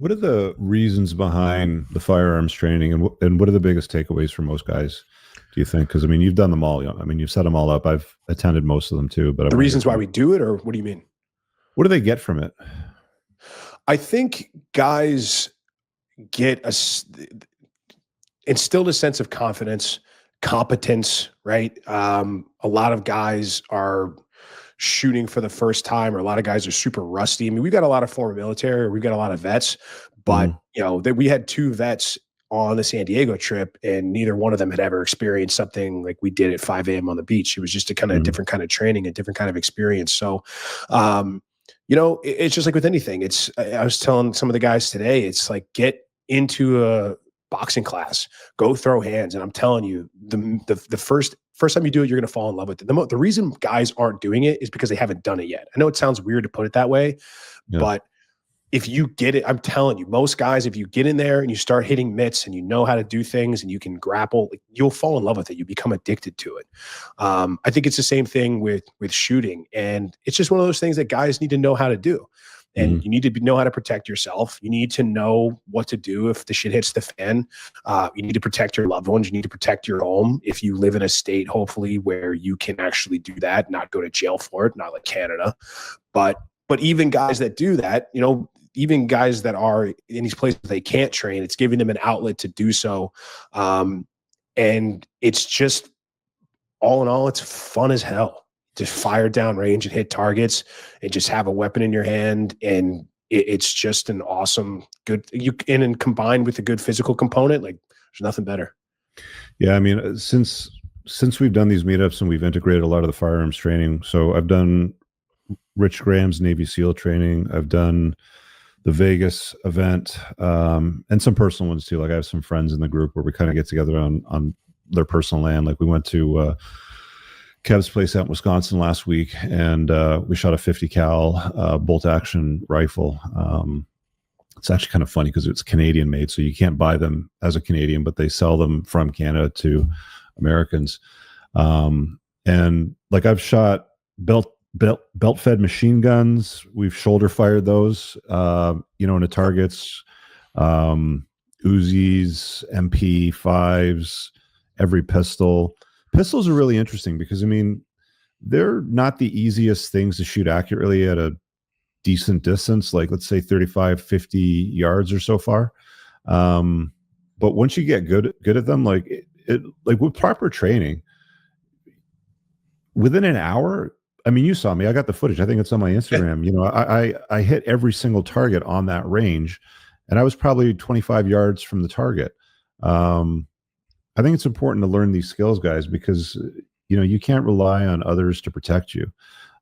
What are the reasons behind the firearms training, and what are the biggest takeaways for most guys? Do you think? Because I mean, you've done them all. I mean, you've set them all up. I've attended most of them too, but I The want to hear reasons from why you. we do it, or what do you mean? What do they get from it? I think guys get instilled a sense of confidence, competence, right? A lot of guys are shooting for the first time, or a lot of guys are super rusty. I mean, we've got a lot of former military, or we've got a lot of vets, but Mhm. we had two vets on the San Diego trip, and neither one of them had ever experienced something like we did at 5 a.m. on the beach. It was just a kind of Mhm. different kind of training, a different kind of experience. So, it's just like with anything. I was telling some of the guys today, it's like get into a boxing class, go throw hands, and I'm telling you, the first time you do it, you're going to fall in love with it. The reason guys aren't doing it is because they haven't done it yet. I know it sounds weird to put it that way, Yeah. but if you get it, I'm telling you, most guys, if you get in there and you start hitting mitts and you know how to do things and you can grapple, like, you'll fall in love with it. You become addicted to it. I think it's the same thing with shooting, and it's just one of those things that guys need to know how to do. And Mhm. you need to know how to protect yourself. You need to know what to do if the shit hits the fan. You need to protect your loved ones. You need to protect your home. If you live in a state, hopefully, where you can actually do that, not go to jail for it, not like Canada. But even guys that do that, even guys that are in these places they can't train, it's giving them an outlet to do so. And it's just, all in all, it's fun as hell. Just fire down range and hit targets and just have a weapon in your hand. And it's just an awesome, good, and combined with a good physical component, like there's nothing better. Yeah, I mean, since we've done these meetups and we've integrated a lot of the firearms training, so I've done Rich Graham's Navy SEAL training. I've done the Vegas event, and some personal ones too. Like I have some friends in the group where we kind of get together on their personal land. Like we went to Kev's place out in Wisconsin last week, and we shot a 50 cal bolt action rifle. It's actually kind of funny because it's Canadian made, so you can't buy them as a Canadian, but they sell them from Canada to Americans. And like I've shot belt fed machine guns. We've shoulder fired those, into targets, Uzis, MP5s, every pistol. Pistols are really interesting because I mean they're not the easiest things to shoot accurately at a decent distance, like let's say 35, 50 yards or so far. But once you get good at them, like it like with proper training, within an hour, I mean, you saw me. I got the footage. I think it's on my Instagram. I hit every single target on that range, and I was probably 25 yards from the target. I think it's important to learn these skills, guys, because you can't rely on others to protect you.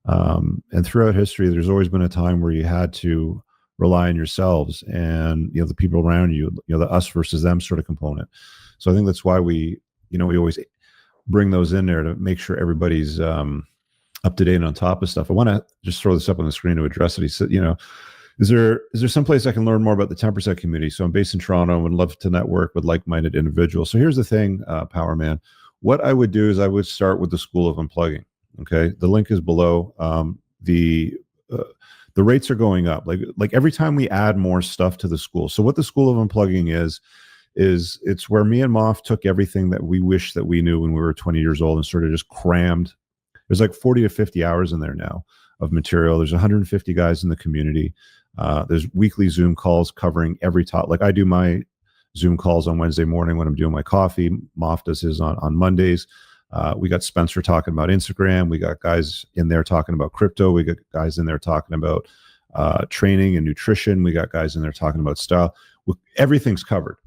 And throughout history, there's always been a time where you had to rely on yourselves and the people around you. The us versus them sort of component. So I think that's why we always bring those in there to make sure everybody's up to date and on top of stuff. I want to just throw this up on the screen to address it. He said, is there some place I can learn more about the 10% community? So I'm based in Toronto and would love to network with like-minded individuals. So here's the thing, Power Man. What I would do is I would start with the School of Unplugging. Okay, the link is below. The rates are going up. Like every time we add more stuff to the school. So what the School of Unplugging is it's where me and Moff took everything that we wish that we knew when we were 20 years old and sort of just crammed. There's like 40 to 50 hours in there now of material. There's 150 guys in the community. There's weekly Zoom calls covering every topic. Like I do my Zoom calls on Wednesday morning when I'm doing my coffee. Moff does his on Mondays. We got Spencer talking about Instagram. We got guys in there talking about crypto. We got guys in there talking about training and nutrition. We got guys in there talking about style. Everything's covered.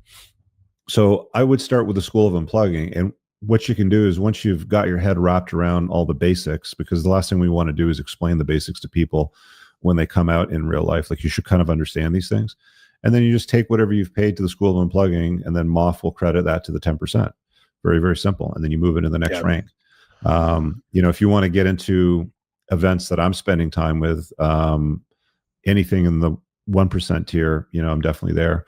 So I would start with the School of Unplugging. And what you can do is once you've got your head wrapped around all the basics, because the last thing we want to do is explain the basics to people when they come out in real life. Like you should kind of understand these things. And then you just take whatever you've paid to the School of Unplugging, and then Moff will credit that to the 10%. Very, very simple. And then you move into the next rank. If you want to get into events that I'm spending time with, anything in the 1% tier, I'm definitely there.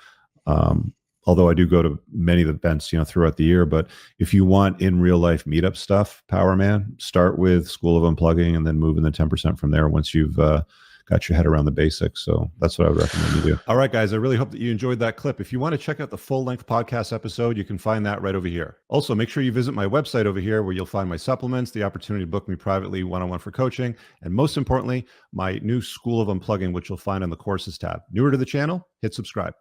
Although I do go to many of the events, throughout the year. But if you want in real life meetup stuff, Power Man, start with School of Unplugging and then move in the 10% from there once you've got your head around the basics. So that's what I would recommend you do. All right, guys, I really hope that you enjoyed that clip. If you want to check out the full-length podcast episode, you can find that right over here. Also, make sure you visit my website over here where you'll find my supplements, the opportunity to book me privately one-on-one for coaching, and most importantly, my new School of Unplugging, which you'll find on the courses tab. Newer to the channel, hit subscribe.